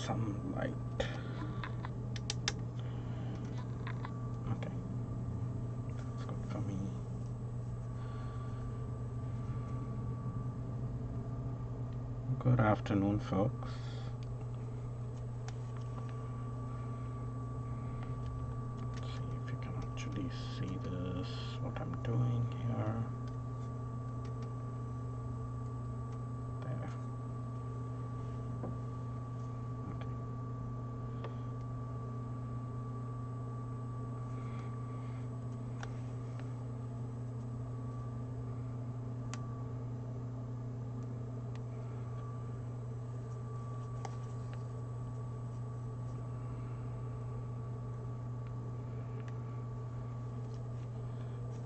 some light. Okay, that's good for me. Good afternoon, folks. Let's see if you can actually see this, what I'm doing here. There. Okay.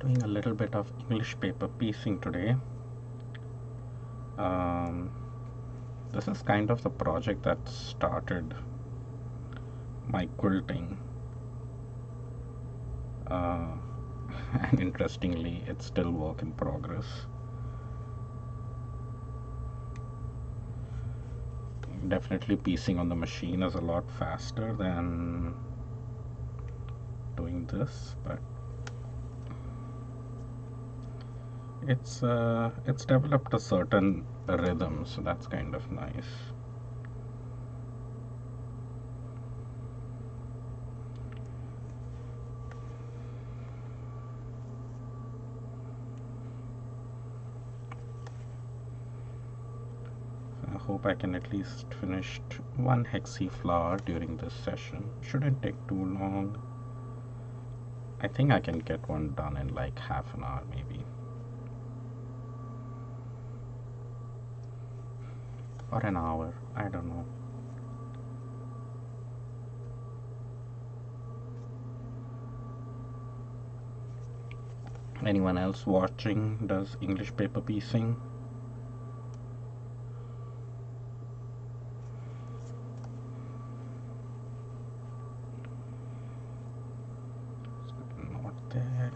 Doing a little bit of English paper piecing today. This is kind of the project that started my quilting. And interestingly, it's still work in progress. Definitely piecing on the machine is a lot faster than doing this, but it's developed a certain rhythm, so that's kind of nice. I hope I can at least finish one hexie flower during this session. Shouldn't take too long. I think I can get one done in like half an hour maybe. Or an hour, I don't know. Anyone else watching does English paper piecing? Not there.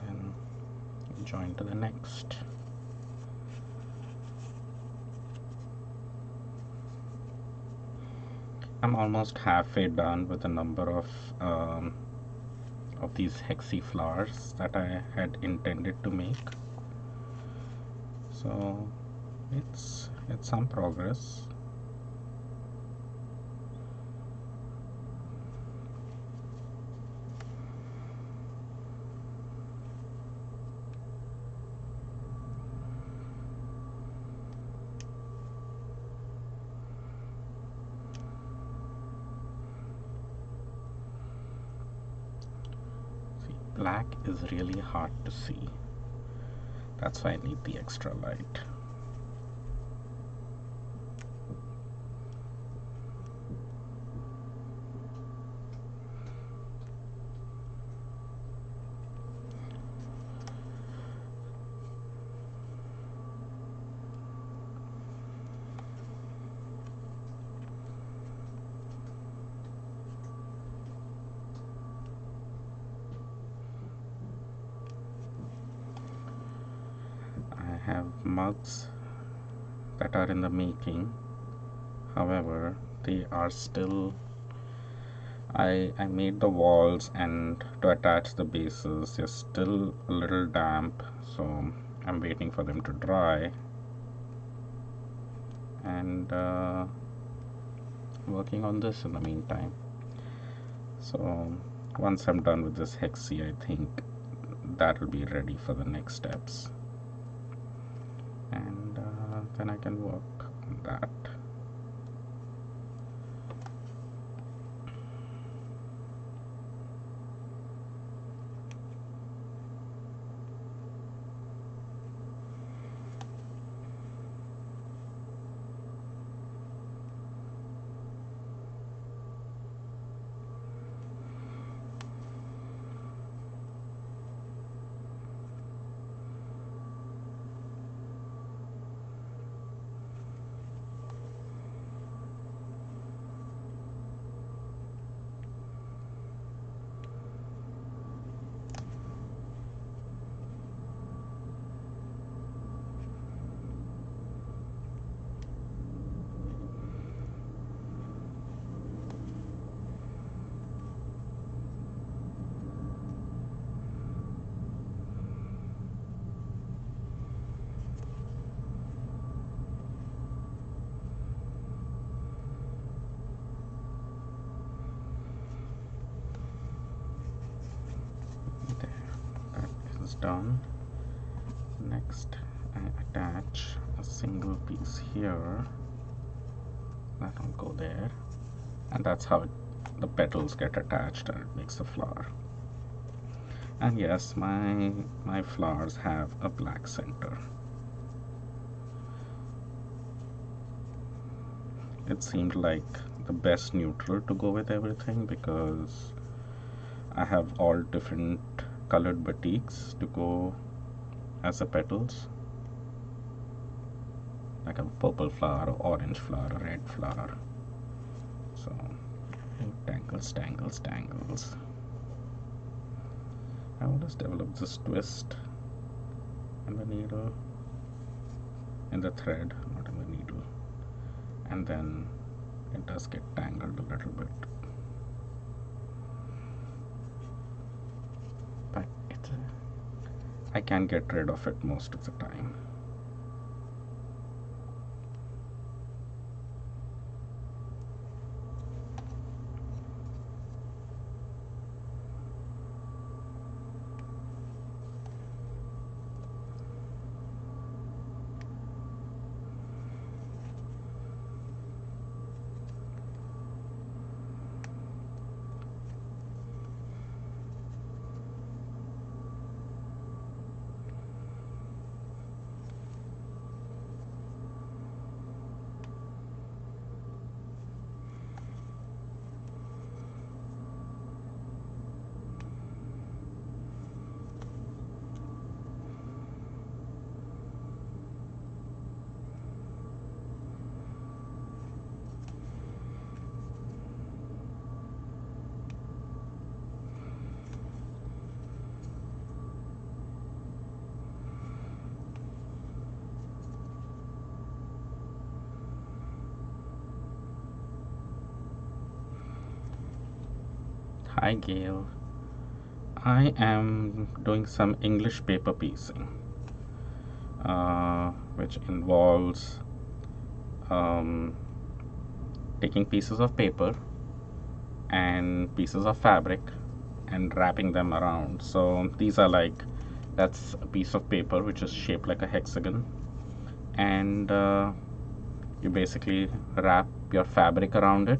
Then join to the next. I'm almost halfway done with a number of these hexie flowers that I had intended to make. So it's some progress. Black is really hard to see. That's why I need the extra light. I have mugs that are in the making. However, they are still, I made the walls and to attach the bases, they're still a little damp, so I'm waiting for them to dry and working on this in the meantime. So once I'm done with this hexie, I think that'll be ready for the next steps, and then I can work on that. is done. Next, I attach a single piece here. That will go there, and that's how the petals get attached and it makes the flower. And yes, my flowers have a black center. It seemed like the best neutral to go with everything because I have all different colored batiks to go as the petals, like a purple flower, orange flower, red flower. So tangles, tangles, tangles. I will just develop this twist in the needle, in the thread, not in the needle, and then it does get tangled a little bit, but I can get rid of it most of the time. Hi Gail, I am doing some English paper piecing, which involves taking pieces of paper and pieces of fabric and wrapping them around. So these are like, that's a piece of paper which is shaped like a hexagon, and you basically wrap your fabric around it,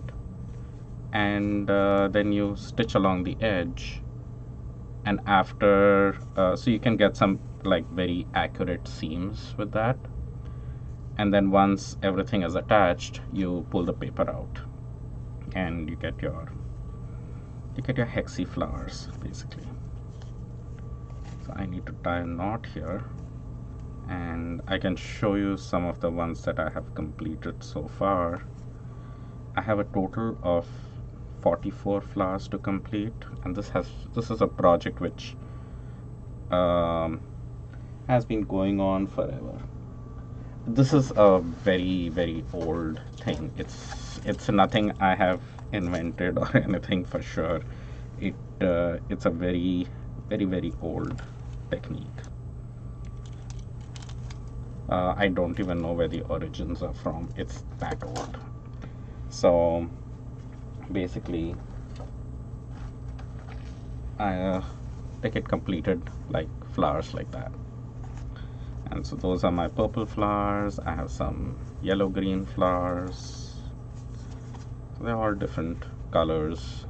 and then you stitch along the edge, and after so you can get some like very accurate seams with that, and then once everything is attached you pull the paper out and you get your hexy flowers basically. So I need to tie a knot here, and I can show you some of the ones that I have completed so far. I have a total of 44 flowers to complete, and this is a project which has been going on forever. This is a very old thing. It's nothing I have invented or anything for sure. It's a very old technique. I don't even know where the origins are from. It's that old. So basically I take it completed like flowers like that. And so those are my purple flowers. I have some yellow green flowers. So they're all different colors.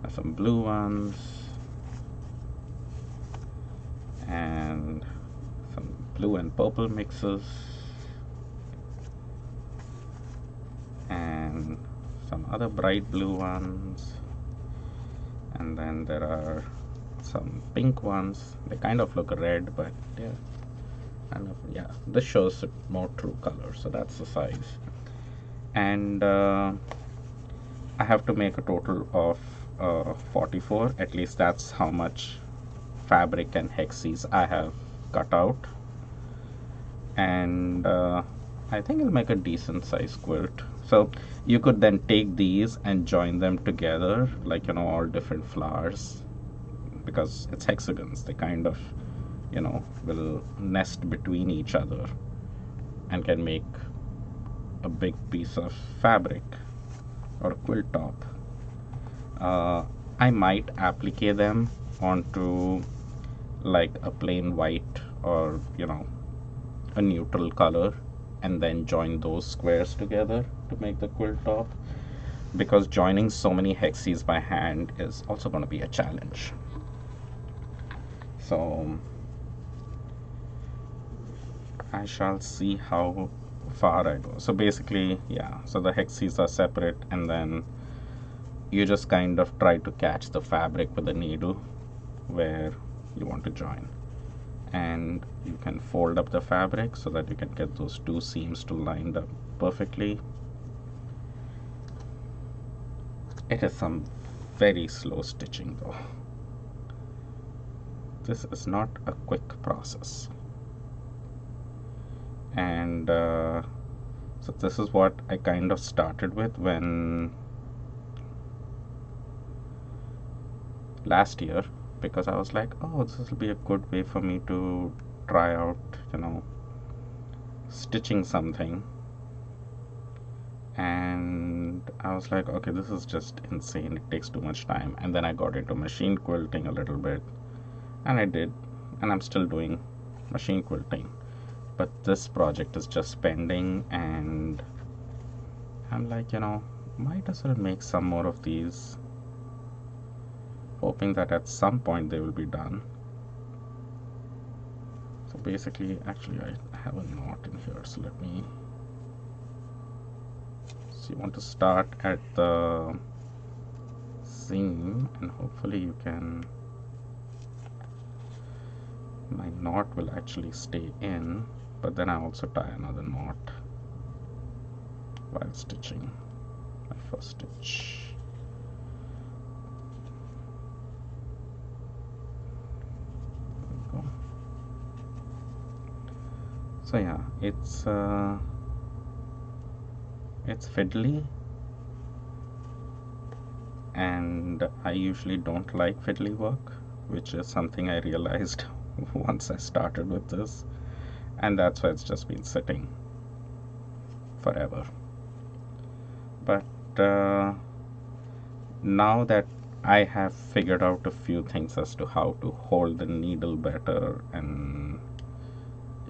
I have some blue ones and some blue and purple mixes, and some other bright blue ones, and then there are some pink ones. They kind of look red, but yeah, kind of, yeah, this shows more true color, so that's the size. And I have to make a total of 44, at least that's how much fabric and hexes I have cut out, and I think it'll make a decent size quilt. So you could then take these and join them together, like, you know, all different flowers, because it's hexagons. They kind of, you know, will nest between each other and can make a big piece of fabric or a quilt top. I might applique them onto like a plain white or a neutral color, and then join those squares together to make the quilt top, because joining so many hexes by hand is also going to be a challenge. So I shall see how far I go. So basically, yeah, so the hexes are separate, and then you just kind of try to catch the fabric with the needle where you want to join, and you can fold up the fabric so that you can get those two seams to line up perfectly. It is some very slow stitching though. This is not a quick process. And so this is what I kind of started with when last year, because I was like, oh, this will be a good way for me to try out, stitching something. And I was like, okay, this is just insane. It takes too much time. And then I got into machine quilting a little bit, and I did, and I'm still doing machine quilting. But this project is just pending, and I'm like, might as well make some more of these, hoping that at some point they will be done. So basically, actually, I have a knot in here, so let me. So you want to start at the seam, and hopefully you can. My knot will actually stay in, but then I also tie another knot while stitching my first stitch. There we go. So yeah, it's fiddly, and I usually don't like fiddly work, which is something I realized once I started with this, and that's why it's just been sitting forever. But now that I have figured out a few things as to how to hold the needle better, and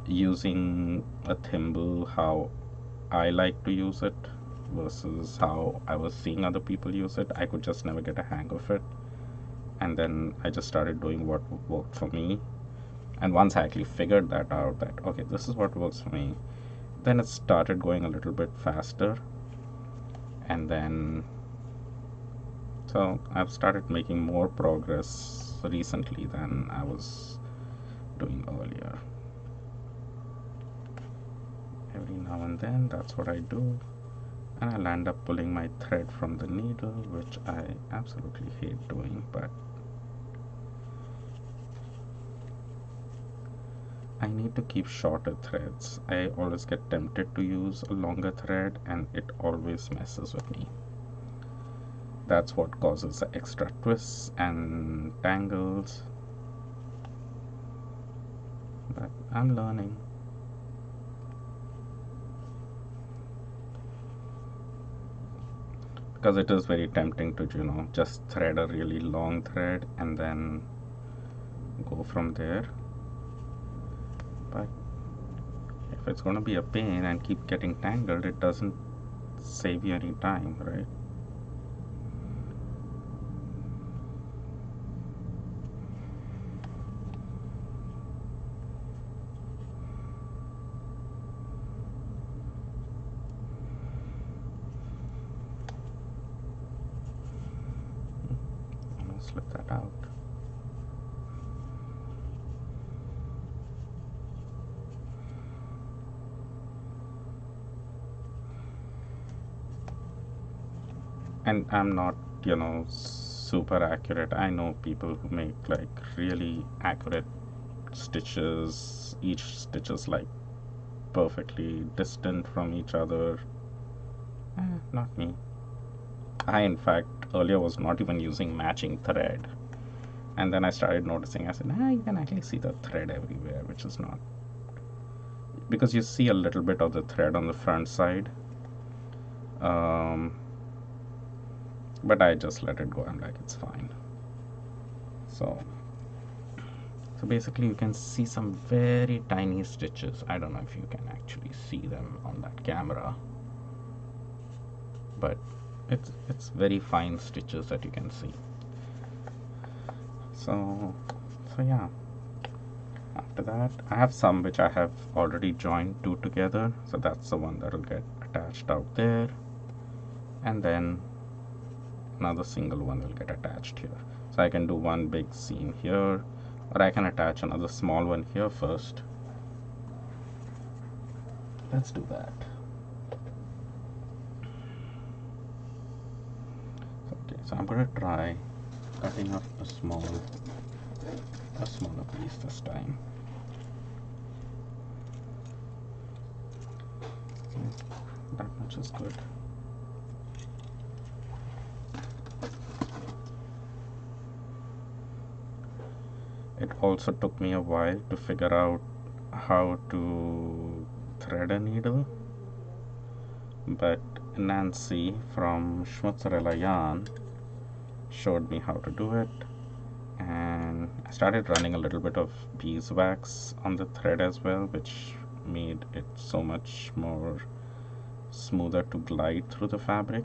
using a thimble how I like to use it versus how I was seeing other people use it, I could just never get a hang of it. And then I just started doing what worked for me. And once I actually figured that out, that okay, this is what works for me, then it started going a little bit faster. And then so I've started making more progress recently than I was doing earlier. Every now and then, that's what I do, and I'll end up pulling my thread from the needle, which I absolutely hate doing, but I need to keep shorter threads. I always get tempted to use a longer thread, and it always messes with me. That's what causes the extra twists and tangles, but I'm learning. Because it is very tempting to just thread a really long thread and then go from there, but if it's going to be a pain and keep getting tangled, it doesn't save you any time, right? Almost let that out. And I'm not super accurate. I know people who make like really accurate stitches. Each stitch is like perfectly distant from each other. Not me. I in fact earlier was not even using matching thread, and then I started noticing, I said, you can actually see the thread everywhere, which is not, because you see a little bit of the thread on the front side, but I just let it go. I'm like, it's fine. So So basically you can see some very tiny stitches. I don't know if you can actually see them on that camera, but it's very fine stitches that you can see. So yeah, after that I have some which I have already joined two together, so that's the one that will get attached out there, and then another single one will get attached here. So I can do one big seam here, or I can attach another small one here first. Let's do that. Okay, so I'm gonna try cutting up a smaller piece this time. Okay, that much is good. It also took me a while to figure out how to thread a needle, but Nancy from Schmutzerella Yarn showed me how to do it, and I started running a little bit of beeswax on the thread as well, which made it so much more smoother to glide through the fabric.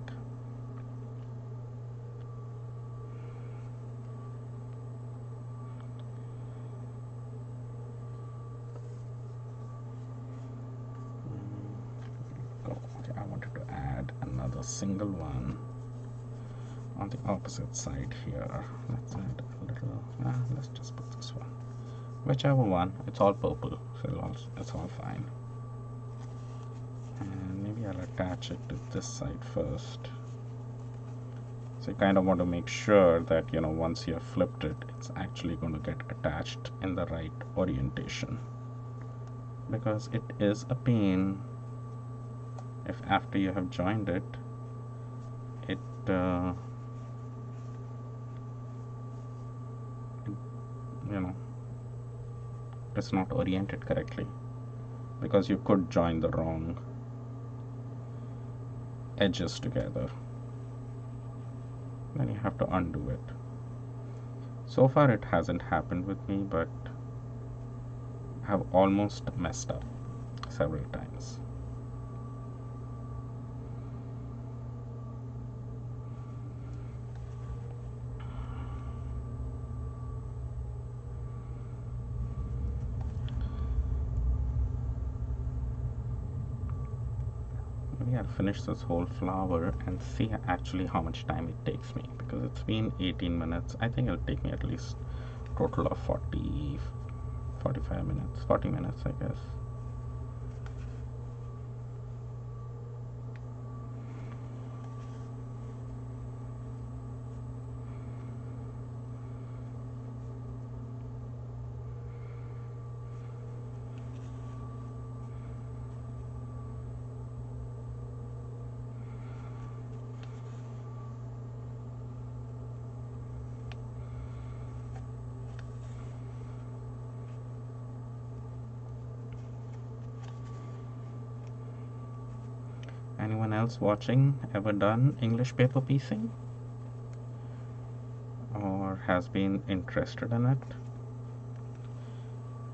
Okay, I wanted to add another single one on the opposite side here. Let's add a little, let's just put this one. Whichever one, it's all purple, so it's all fine. And maybe I'll attach it to this side first. So you kind of want to make sure that, you know, once you have flipped it, it's actually going to get attached in the right orientation. Because it is a pain if after you have joined it, you know, it's not oriented correctly, because you could join the wrong edges together. Then you have to undo it. So far it hasn't happened with me, but I have almost messed up several times. Maybe I'll finish this whole flower and see actually how much time it takes me, because it's been 18 minutes. I think it'll take me at least a total of 45 minutes, 40 minutes I guess. Anyone else watching ever done English paper piecing or has been interested in it?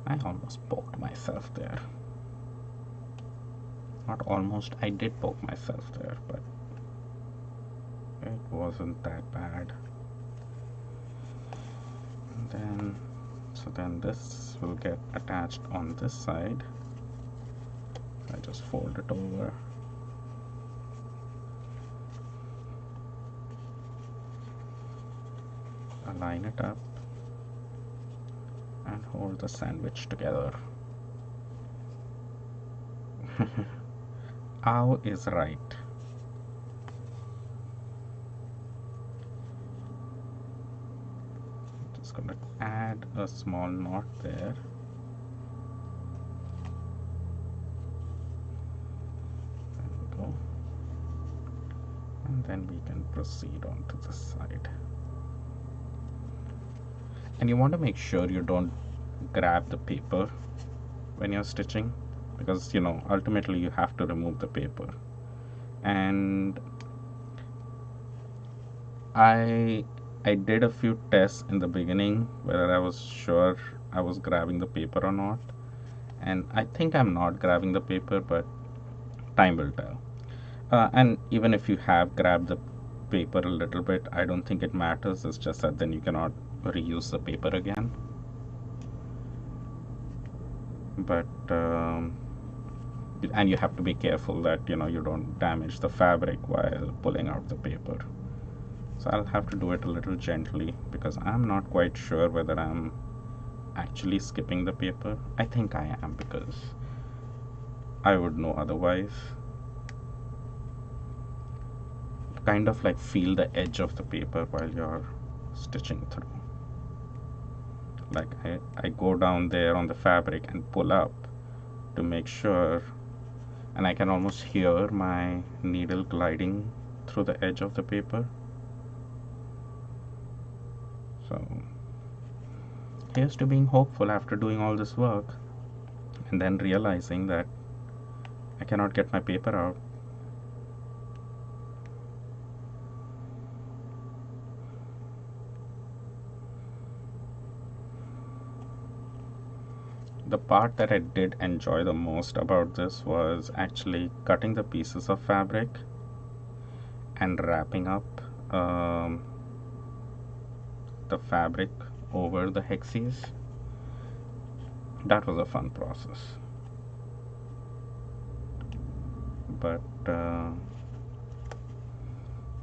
I almost poked myself there. Not almost, I did poke myself there, but it wasn't that bad. And then, so then this will get attached on this side. I just fold it over. Line it up and hold the sandwich together. Ow is right. Just gonna add a small knot there. There we go. And then we can proceed on to the side. And you want to make sure you don't grab the paper when you're stitching, because, you know, ultimately you have to remove the paper. And I did a few tests in the beginning whether I was sure I was grabbing the paper or not. And I think I'm not grabbing the paper, but time will tell. And even if you have grabbed the paper a little bit, I don't think it matters. It's just that then you cannot reuse the paper again. But and you have to be careful that you don't damage the fabric while pulling out the paper. So I'll have to do it a little gently because I'm not quite sure whether I'm actually skipping the paper. I think I am because I would know otherwise. Kind of like feel the edge of the paper while you're stitching through. Like I go down there on the fabric and pull up to make sure, and I can almost hear my needle gliding through the edge of the paper. So here's to being hopeful after doing all this work and then realizing that I cannot get my paper out. The part that I did enjoy the most about this was actually cutting the pieces of fabric and wrapping up the fabric over the hexes. That was a fun process. But the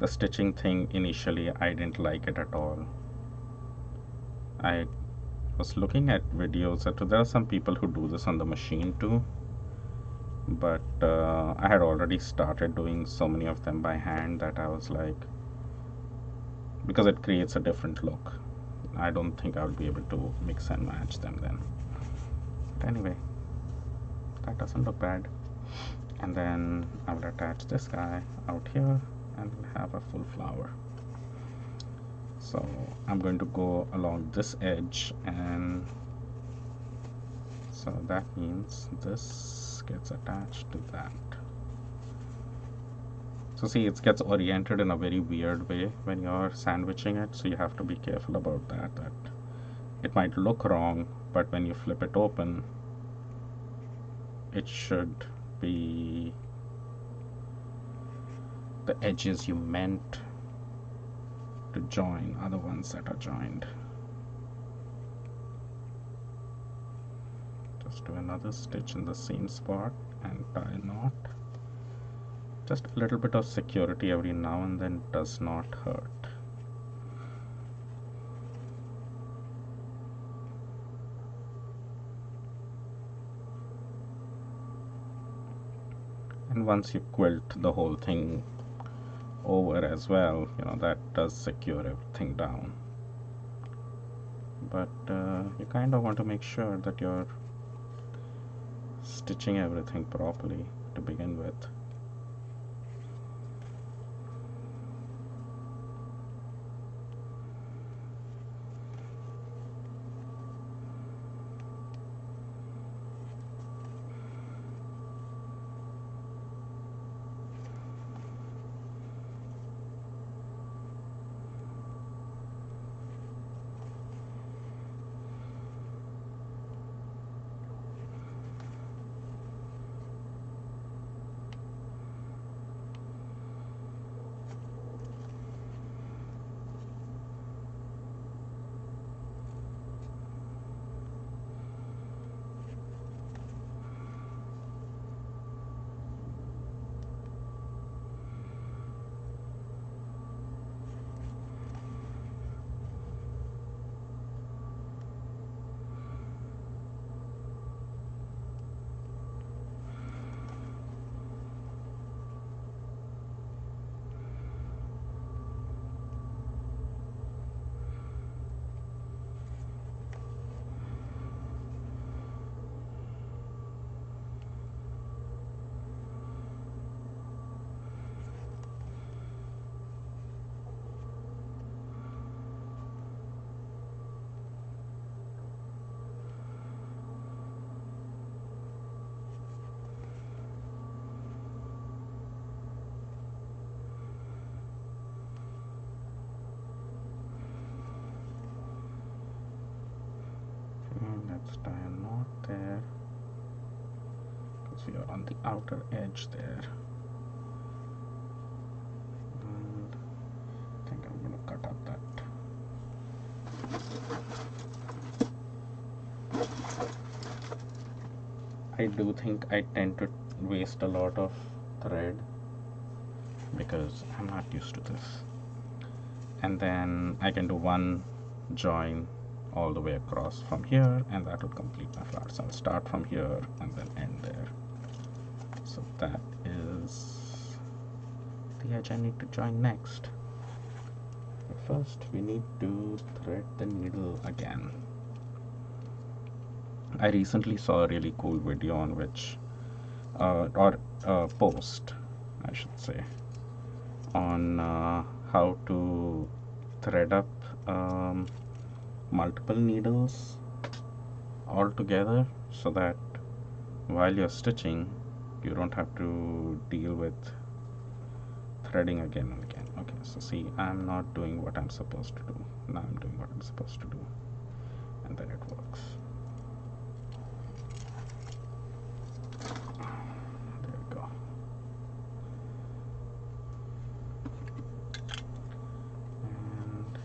stitching thing, initially I didn't like it at all. I was looking at videos that there are some people who do this on the machine too, but I had already started doing so many of them by hand that I was like, because it creates a different look, I don't think I'll be able to mix and match them then. But anyway, that doesn't look bad. And then I will attach this guy out here and have a full flower. So I'm going to go along this edge, and so that means this gets attached to that. So see, it gets oriented in a very weird way when you're sandwiching it, so you have to be careful about that it might look wrong, but when you flip it open it should be the edges you meant to join are the ones that are joined. Just do another stitch in the same spot and tie a knot. Just a little bit of security every now and then does not hurt. And once you quilt the whole thing over as well, that does secure everything down. But you kind of want to make sure that you're stitching everything properly to begin with. on the outer edge there. And I think I'm going to cut out that. I do think I tend to waste a lot of thread because I'm not used to this. And then I can do one join all the way across from here, and that will complete my flower. So I'll start from here and then end there. So that is the edge I need to join next. But first we need to thread the needle again. I recently saw a really cool video on which post I should say on how to thread up multiple needles all together so that while you're stitching you don't have to deal with threading again and again. Okay, so see, I'm not doing what I'm supposed to do. Now I'm doing what I'm supposed to do, and then it works. There we go. And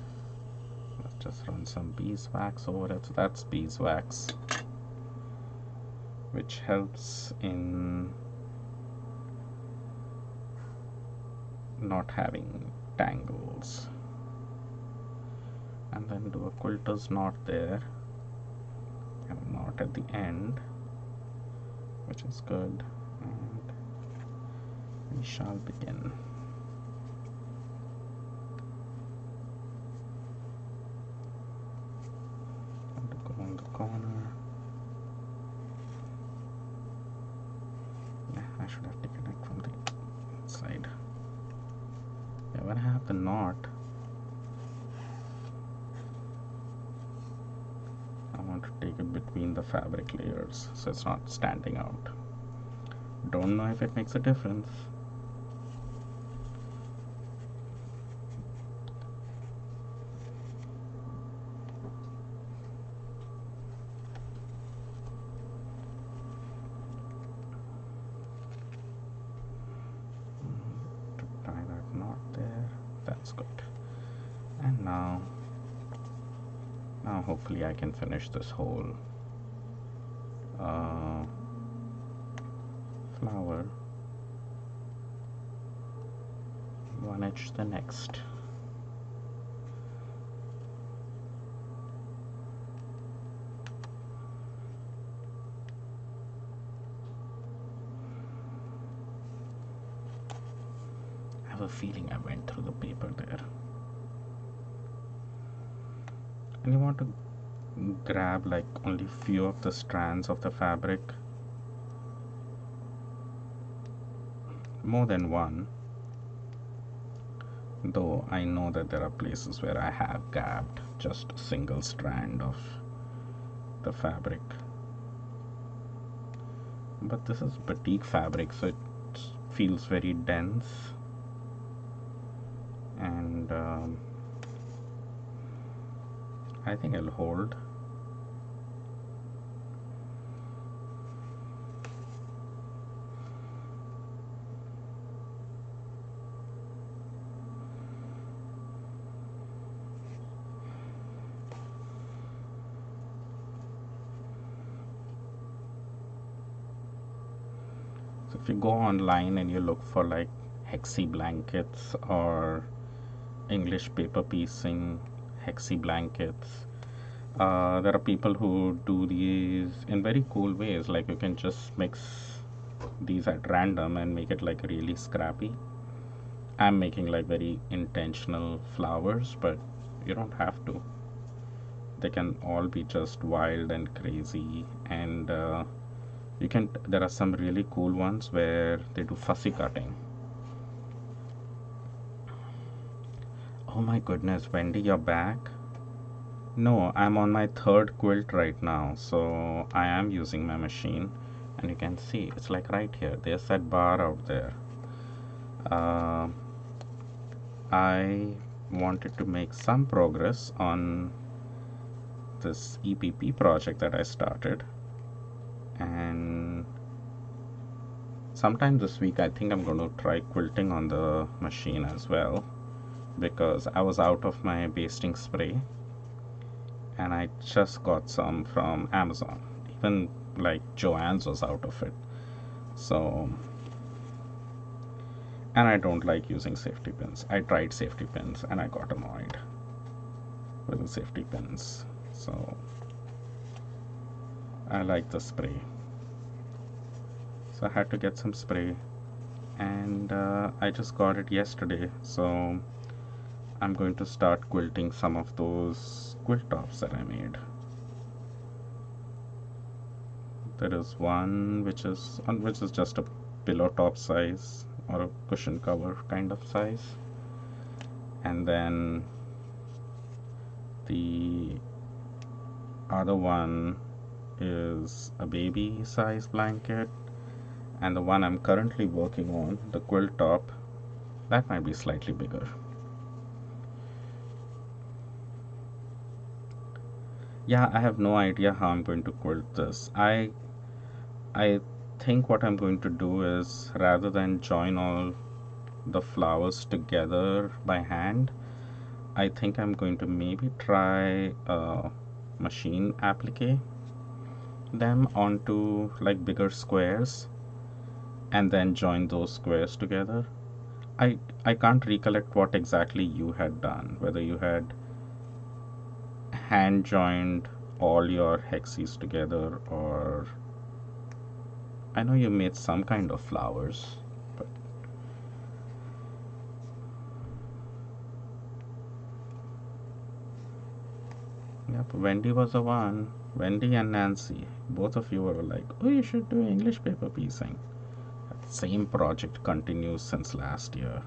let's just run some beeswax over it. So that's beeswax, which helps in not having tangles. And then do a quilter's knot there and a knot at the end, which is good, and we shall begin. And to go on the corner. Yeah, I should have taken it from the inside. Yeah, when I have the knot, I want to take it between the fabric layers so it's not standing out. Don't know if it makes a difference. To tie that knot there, that's good. And now hopefully I can finish this whole flower one edge to the next. I have a feeling I went through the paper there. And you want to grab like only few of the strands of the fabric, more than one, though I know that there are places where I have grabbed just a single strand of the fabric, but this is batik fabric, so it feels very dense, and I think it'll hold. So if you go online and you look for like hexi blankets or English paper piecing hexi blankets, there are people who do these in very cool ways. Like you can just mix these at random and make it like really scrappy. I'm making like very intentional flowers, but you don't have to. They can all be just wild and crazy, and you can. There are some really cool ones where they do fussy cutting. Oh my goodness, Wendy, you're back? No, I'm on my third quilt right now, so I am using my machine, and you can see it's like right here. There's that bar out there. I wanted to make some progress on this EPP project that I started, and sometime this week I think I'm going to try quilting on the machine as well, because I was out of my basting spray and I just got some from Amazon. Even like Joann's was out of it. So, and I don't like using safety pins. I tried safety pins and I got annoyed with the safety pins. So I like the spray. So I had to get some spray, and I just got it yesterday. So I'm going to start quilting some of those quilt tops that I made. There is one which is just a pillow top size or a cushion cover kind of size, and then the other one is a baby size blanket, and the one I'm currently working on, the quilt top, that might be slightly bigger. Yeah, I have no idea how I'm going to quilt this. I think what I'm going to do is, rather than join all the flowers together by hand, I think I'm going to maybe try machine applique them onto like bigger squares and then join those squares together. I can't recollect what exactly you had done, whether you had hand joined all your hexes together, or I know you made some kind of flowers, but yep, Wendy was the one. Wendy and Nancy, both of you were like, oh, you should do English paper piecing. That same project continues since last year.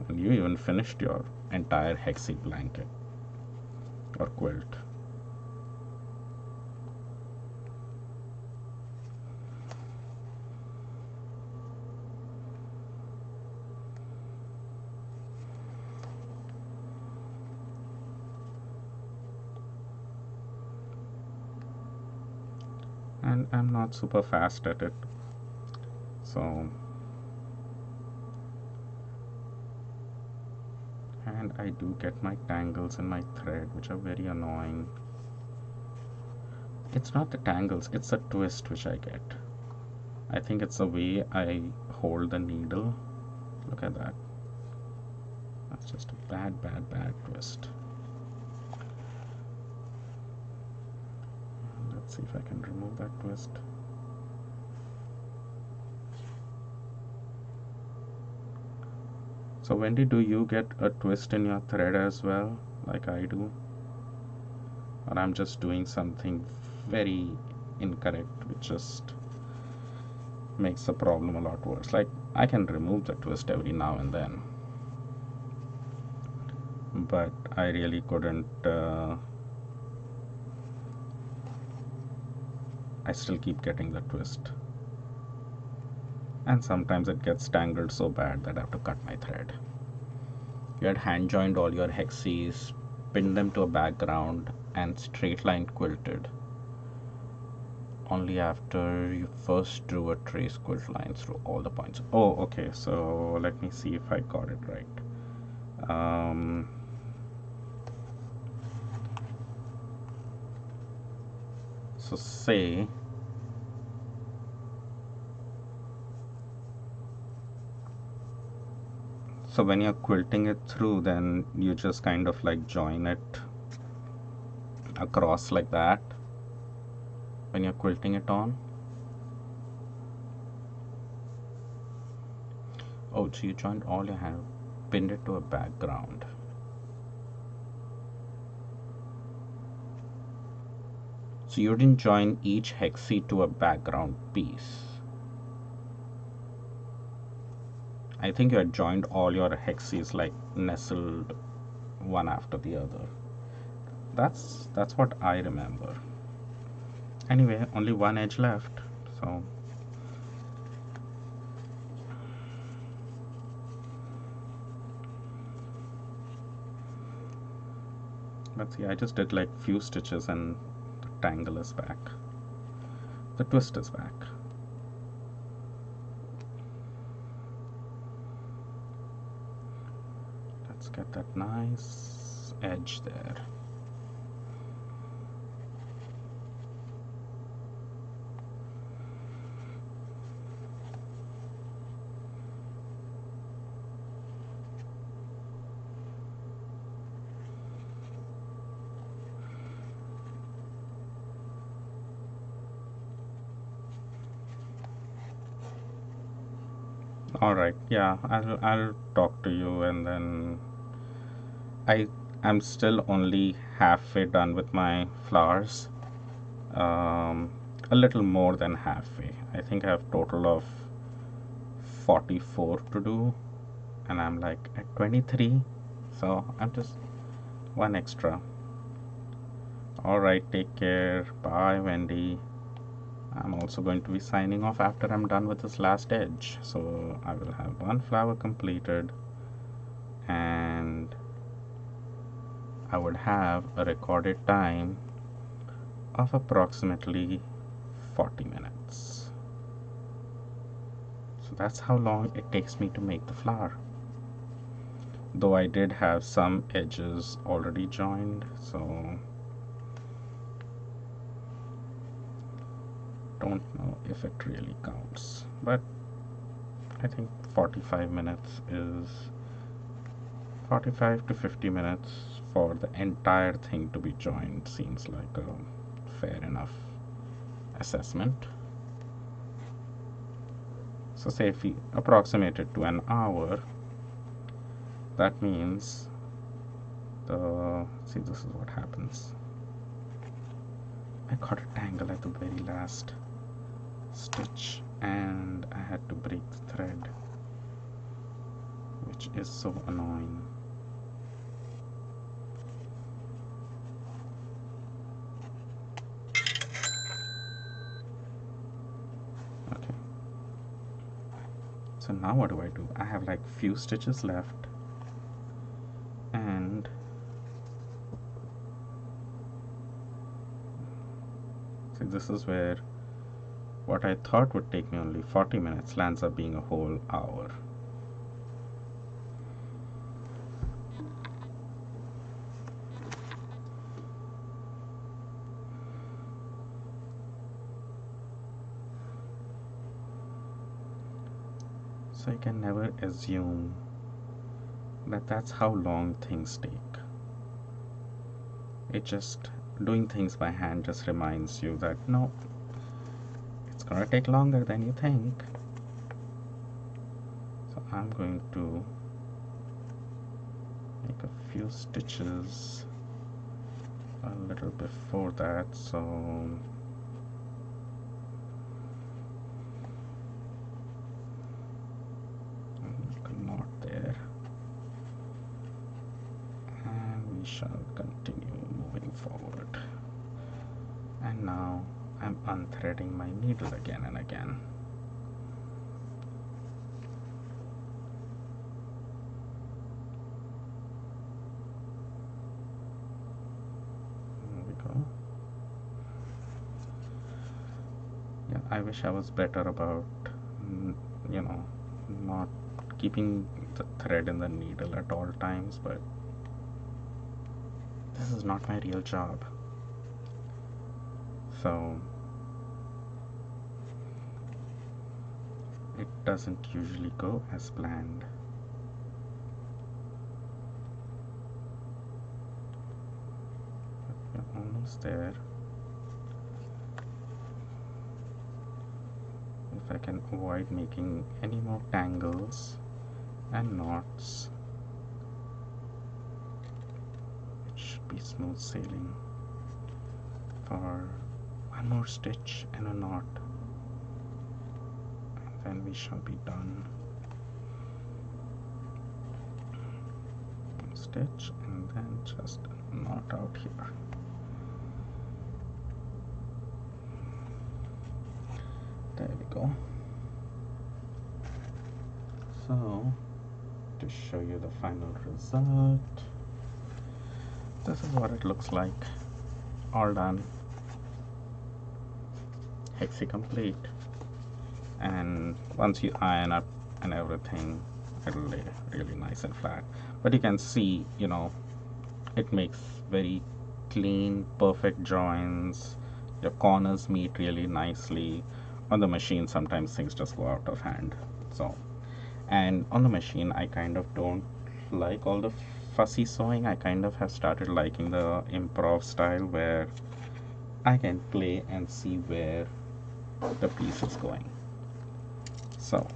And you even finished your entire hexie blanket or quilt. And I'm not super fast at it, so, and I do get my tangles in my thread, which are very annoying. It's not the tangles, it's the twist which I get. I think it's the way I hold the needle. Look at that. That's just a bad twist. Let's see if I can remove that twist. So Wendy, do you get a twist in your thread as well, like I do? Or I'm just doing something very incorrect, which just makes the problem a lot worse. Like, I can remove the twist every now and then, but I really couldn't. I still keep getting the twist, and sometimes it gets tangled so bad that I have to cut my thread. You had hand joined all your hexes, pinned them to a background, and straight line quilted only after you first drew a trace quilt line through all the points. Oh, okay, so let me see if I got it right. So say so when you're quilting it through, then you just kind of like join it across like that when you're quilting it on. Oh, so you joined all your hand, pinned it to a background. So you didn't join each hexie to a background piece. I think you had joined all your hexes like nestled one after the other. That's what I remember. Anyway, only one edge left, so let's see. I just did like few stitches and the tangle is back. the twist is back. Let's get that nice edge there. All right, yeah, I'll talk to you, and then I I'm still only halfway done with my flowers. Um, a little more than halfway. I think I have total of 44 to do, and I'm like at 23, so I'm just one extra. All right, take care. Bye, Wendy. I'm also going to be signing off after I'm done with this last edge. So I will have one flower completed, and I would have a recorded time of approximately 40 minutes. So that's how long it takes me to make the flower. Though I did have some edges already joined, so don't know if it really counts. But I think 45 minutes is 45 to 50 minutes for the entire thing to be joined seems like a fair enough assessment. So say if we approximate it to an hour, that means see, this is what happens. I got a tangle at the very last stitch and I had to break the thread, which is so annoying. Okay, so now what do? I have like few stitches left, and see, this is where what I thought would take me only 40 minutes lands up being a whole hour. So you can never assume that that's how long things take. It just, doing things by hand just reminds you that no, it's gonna take longer than you think. So I'm going to make a few stitches a little before that, so make a knot there, and we shall continue moving forward. And now I'm unthreading my needle again and again. There we go. Yeah, I wish I was better about, you know, not keeping the thread in the needle at all times, but this is not my real job. So it doesn't usually go as planned. But we're almost there. If I can avoid making any more tangles and knots, it should be smooth sailing for one more stitch and a knot, and then we shall be done. One stitch and then just a knot out here. There we go. So to show you the final result, this is what it looks like, all done. hexi complete. And once you iron up and everything, it'll lay really nice and flat. But you can see, you know, it makes very clean, perfect joints. Your corners meet really nicely. On the machine, sometimes things just go out of hand. So, and on the machine, I kind of don't like all the fussy sewing. I kind of have started liking the improv style where I can play and see where the piece is going. So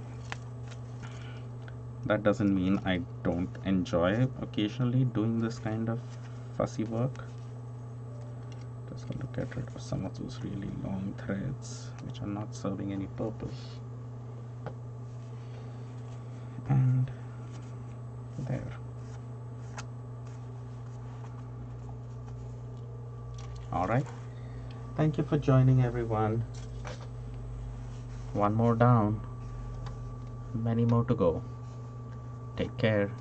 that doesn't mean I don't enjoy occasionally doing this kind of fussy work. Just going to get rid of some of those really long threads which are not serving any purpose. And there. Alright. Thank you for joining, everyone. One more down. Many more to go. Take care.